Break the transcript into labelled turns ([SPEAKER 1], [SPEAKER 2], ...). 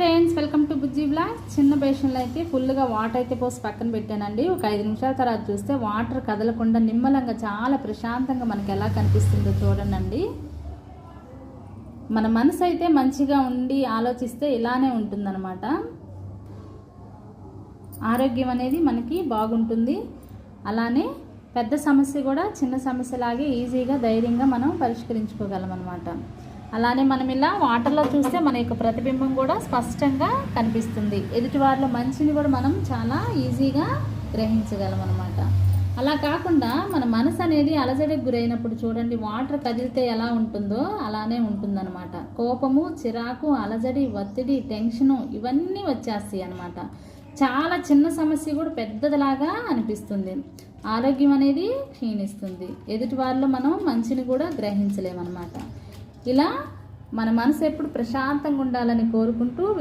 [SPEAKER 1] Friends, welcome to Bujji blog. చిన్న బేషన్లో అయితే ఫుల్గా వాటర్ అయితే పోసి పక్కన పెట్టానండి. ఒక 5 నిమిషాల తర్వాత చూస్తే వాటర్ కదలకుండా నిమ్మలంగా చాలా ప్రశాంతంగా మనకి ఎలా కనిపిస్తుందో చూడండి. మన మనసు అయితే మంచిగా ఉండి ఆలోచిస్తే ఇలానే ఉంటుందన్నమాట. ఆరోగ్యం అనేది మనకి బాగుంటుంది. అలానే పెద్ద సమస్య కూడా చిన్న సమస్యలాగే ఈజీగా ధైర్యంగా మనం పరిష్కరించుకోగలం అన్నమాట. అలానే మనం ఇలా వాటర్లో చూస్తే మన యొక్క ప్రతిబింబం కూడా స్పష్టంగా కనిపిస్తుంది. ఎదుటివారిలో మంచిని కూడా మనం చాలా ఈజీగా గ్రహించగలం అన్నమాట. అలా కాకుండా మన మనసు అనేది అలజడికి గురైనప్పుడు చూడండి, వాటర్ కదిలితే ఎలా ఉంటుందో అలానే ఉంటుందన్నమాట. కోపము, చిరాకు, అలజడి, ఒత్తిడి, టెన్షను ఇవన్నీ వచ్చేస్తాయి అన్నమాట. చాలా చిన్న సమస్య కూడా పెద్దదిలాగా అనిపిస్తుంది. ఆరోగ్యం అనేది క్షీణిస్తుంది. ఎదుటి వారిలో మనం మంచిని కూడా గ్రహించలేమన్నమాట. ఇలా మన మనసు ఎప్పుడు ప్రశాంతంగా ఉండాలని కోరుకుంటూ